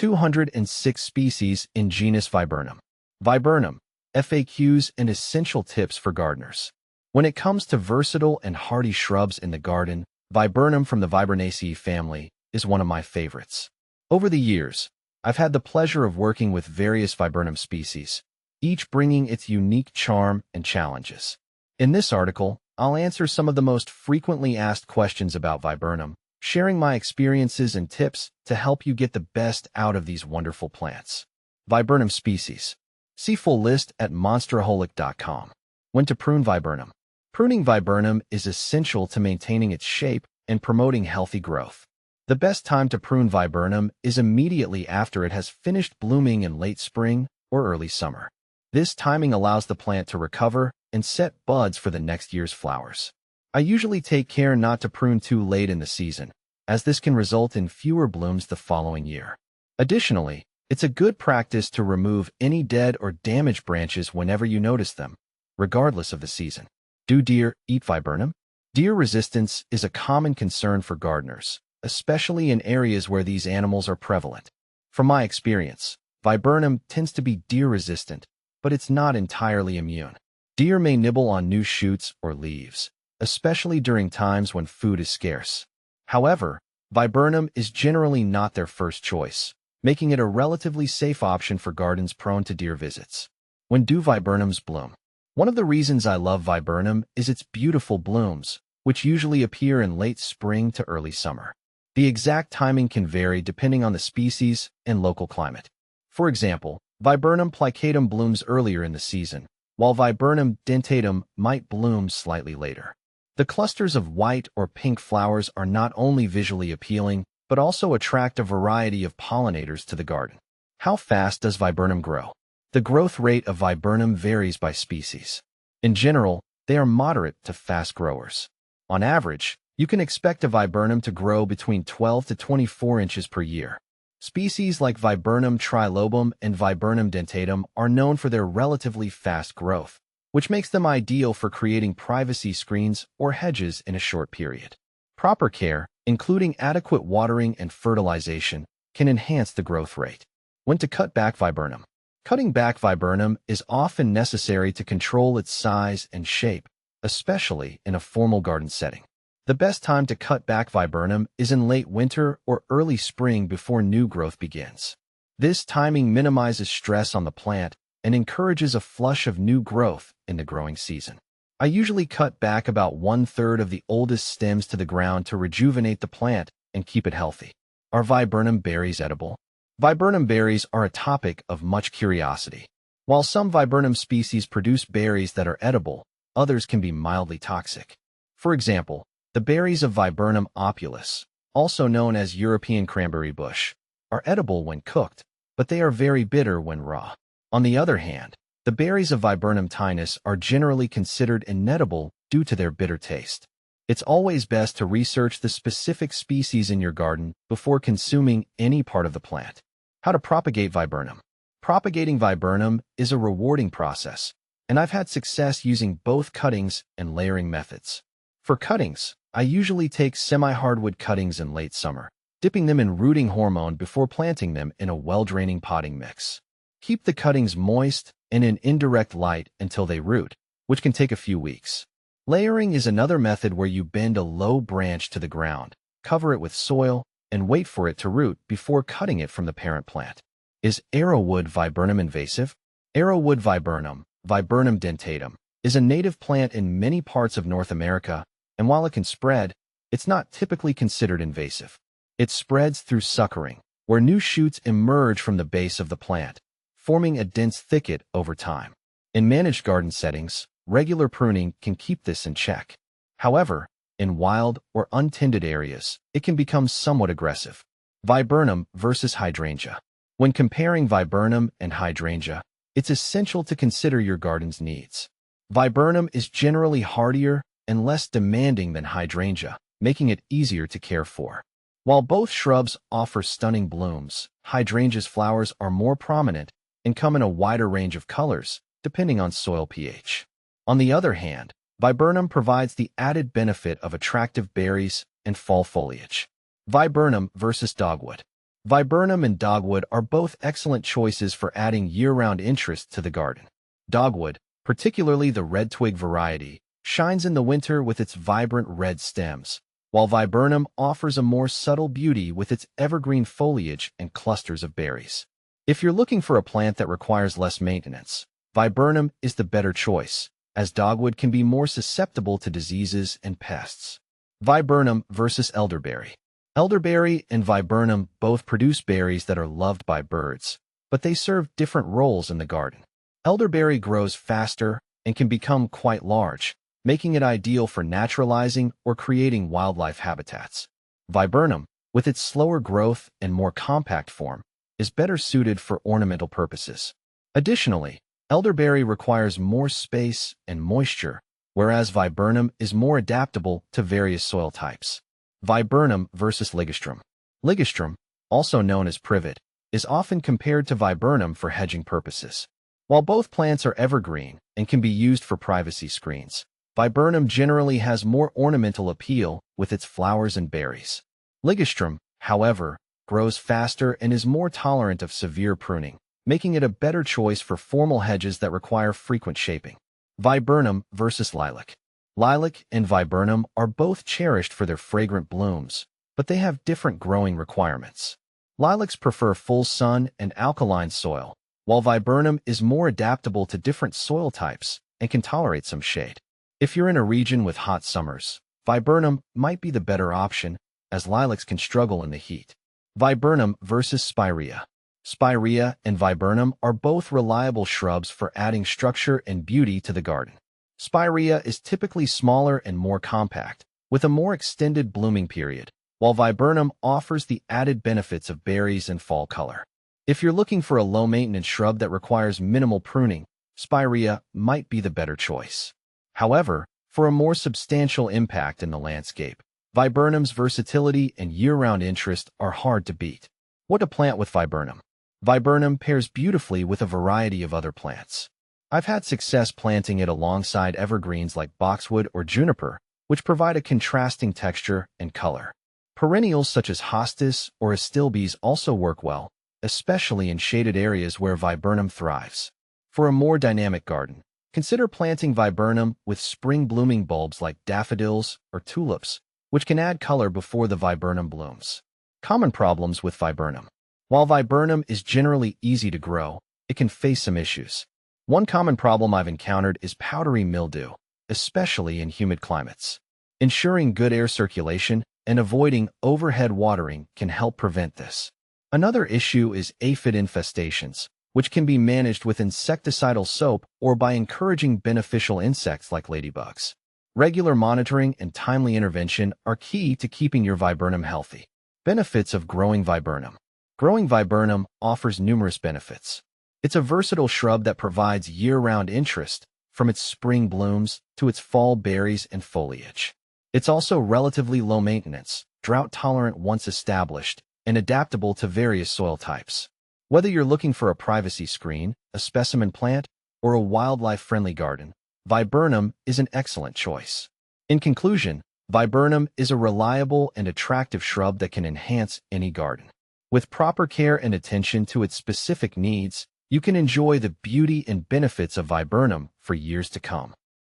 206 species in genus Viburnum. Viburnum, FAQs and essential tips for gardeners. When it comes to versatile and hardy shrubs in the garden, Viburnum from the Viburnaceae family is one of my favorites. Over the years, I've had the pleasure of working with various Viburnum species, each bringing its unique charm and challenges. In this article, I'll answer some of the most frequently asked questions about Viburnum, sharing my experiences and tips to help you get the best out of these wonderful plants. Viburnum species. See full list at monsteraholic.com. When to prune Viburnum. Pruning Viburnum is essential to maintaining its shape and promoting healthy growth. The best time to prune Viburnum is immediately after it has finished blooming in late spring or early summer. This timing allows the plant to recover and set buds for the next year's flowers. I usually take care not to prune too late in the season, as this can result in fewer blooms the following year. Additionally, it's a good practice to remove any dead or damaged branches whenever you notice them, regardless of the season. Do deer eat Viburnum? Deer resistance is a common concern for gardeners, especially in areas where these animals are prevalent. From my experience, Viburnum tends to be deer-resistant, but it's not entirely immune. Deer may nibble on new shoots or leaves, especially during times when food is scarce. However, Viburnum is generally not their first choice, making it a relatively safe option for gardens prone to deer visits. When do Viburnums bloom? One of the reasons I love Viburnum is its beautiful blooms, which usually appear in late spring to early summer. The exact timing can vary depending on the species and local climate. For example, Viburnum plicatum blooms earlier in the season, while Viburnum dentatum might bloom slightly later. The clusters of white or pink flowers are not only visually appealing, but also attract a variety of pollinators to the garden. How fast does Viburnum grow? The growth rate of Viburnum varies by species. In general, they are moderate to fast growers. On average, you can expect a Viburnum to grow between 12 to 24 inches per year. Species like Viburnum trilobum and Viburnum dentatum are known for their relatively fast growth, which makes them ideal for creating privacy screens or hedges in a short period. Proper care, including adequate watering and fertilization, can enhance the growth rate. When to cut back Viburnum. Cutting back Viburnum is often necessary to control its size and shape, especially in a formal garden setting. The best time to cut back Viburnum is in late winter or early spring before new growth begins. This timing minimizes stress on the plant and encourages a flush of new growth in the growing season. I usually cut back about 1/3 of the oldest stems to the ground to rejuvenate the plant and keep it healthy. Are Viburnum berries edible? Viburnum berries are a topic of much curiosity. While some Viburnum species produce berries that are edible, others can be mildly toxic. For example, the berries of Viburnum opulus, also known as European cranberry bush, are edible when cooked, but they are very bitter when raw. On the other hand, the berries of Viburnum tinus are generally considered inedible due to their bitter taste. It's always best to research the specific species in your garden before consuming any part of the plant. How to propagate Viburnum. Propagating Viburnum is a rewarding process, and I've had success using both cuttings and layering methods. For cuttings, I usually take semi-hardwood cuttings in late summer, dipping them in rooting hormone before planting them in a well-draining potting mix. Keep the cuttings moist and in indirect light until they root, which can take a few weeks. Layering is another method where you bend a low branch to the ground, cover it with soil, and wait for it to root before cutting it from the parent plant. Is arrowwood Viburnum invasive? Arrowwood Viburnum, Viburnum dentatum, is a native plant in many parts of North America, and while it can spread, it's not typically considered invasive. It spreads through suckering, where new shoots emerge from the base of the plant, forming a dense thicket over time. In managed garden settings, regular pruning can keep this in check. However, in wild or untended areas, it can become somewhat aggressive. Viburnum versus hydrangea. When comparing Viburnum and hydrangea, it's essential to consider your garden's needs. Viburnum is generally hardier and less demanding than hydrangea, making it easier to care for. While both shrubs offer stunning blooms, hydrangea's flowers are more prominent and come in a wider range of colors, depending on soil pH. On the other hand, Viburnum provides the added benefit of attractive berries and fall foliage. Viburnum versus dogwood. Viburnum and dogwood are both excellent choices for adding year-round interest to the garden. Dogwood, particularly the red twig variety, shines in the winter with its vibrant red stems, while viburnum offers a more subtle beauty with its evergreen foliage and clusters of berries. If you're looking for a plant that requires less maintenance, viburnum is the better choice, as dogwood can be more susceptible to diseases and pests. Viburnum versus elderberry. Elderberry and viburnum both produce berries that are loved by birds, but they serve different roles in the garden. Elderberry grows faster and can become quite large, making it ideal for naturalizing or creating wildlife habitats. Viburnum, with its slower growth and more compact form, is better suited for ornamental purposes. Additionally, elderberry requires more space and moisture, whereas viburnum is more adaptable to various soil types. Viburnum versus ligustrum. Ligustrum, also known as privet, is often compared to viburnum for hedging purposes. While both plants are evergreen and can be used for privacy screens, viburnum generally has more ornamental appeal with its flowers and berries. Ligustrum, however, grows faster and is more tolerant of severe pruning, making it a better choice for formal hedges that require frequent shaping. Viburnum versus lilac. Lilac and viburnum are both cherished for their fragrant blooms, but they have different growing requirements. Lilacs prefer full sun and alkaline soil, while viburnum is more adaptable to different soil types and can tolerate some shade. If you're in a region with hot summers, viburnum might be the better option, as lilacs can struggle in the heat. Viburnum versus spirea. Spirea and viburnum are both reliable shrubs for adding structure and beauty to the garden. Spirea is typically smaller and more compact, with a more extended blooming period, while viburnum offers the added benefits of berries and fall color. If you're looking for a low-maintenance shrub that requires minimal pruning, spirea might be the better choice. However, for a more substantial impact in the landscape, viburnum's versatility and year-round interest are hard to beat. What to plant with viburnum? Viburnum pairs beautifully with a variety of other plants. I've had success planting it alongside evergreens like boxwood or juniper, which provide a contrasting texture and color. Perennials such as hostis or astilbes also work well, especially in shaded areas where viburnum thrives. For a more dynamic garden, consider planting viburnum with spring-blooming bulbs like daffodils or tulips, which can add color before the viburnum blooms. Common problems with viburnum. While viburnum is generally easy to grow, it can face some issues. One common problem I've encountered is powdery mildew, especially in humid climates. Ensuring good air circulation and avoiding overhead watering can help prevent this. Another issue is aphid infestations, which can be managed with insecticidal soap or by encouraging beneficial insects like ladybugs. Regular monitoring and timely intervention are key to keeping your viburnum healthy. Benefits of growing viburnum. Growing viburnum offers numerous benefits. It's a versatile shrub that provides year-round interest, from its spring blooms to its fall berries and foliage. It's also relatively low maintenance, drought-tolerant once established, and adaptable to various soil types. Whether you're looking for a privacy screen, a specimen plant, or a wildlife-friendly garden, viburnum is an excellent choice. In conclusion, viburnum is a reliable and attractive shrub that can enhance any garden. With proper care and attention to its specific needs, you can enjoy the beauty and benefits of viburnum for years to come.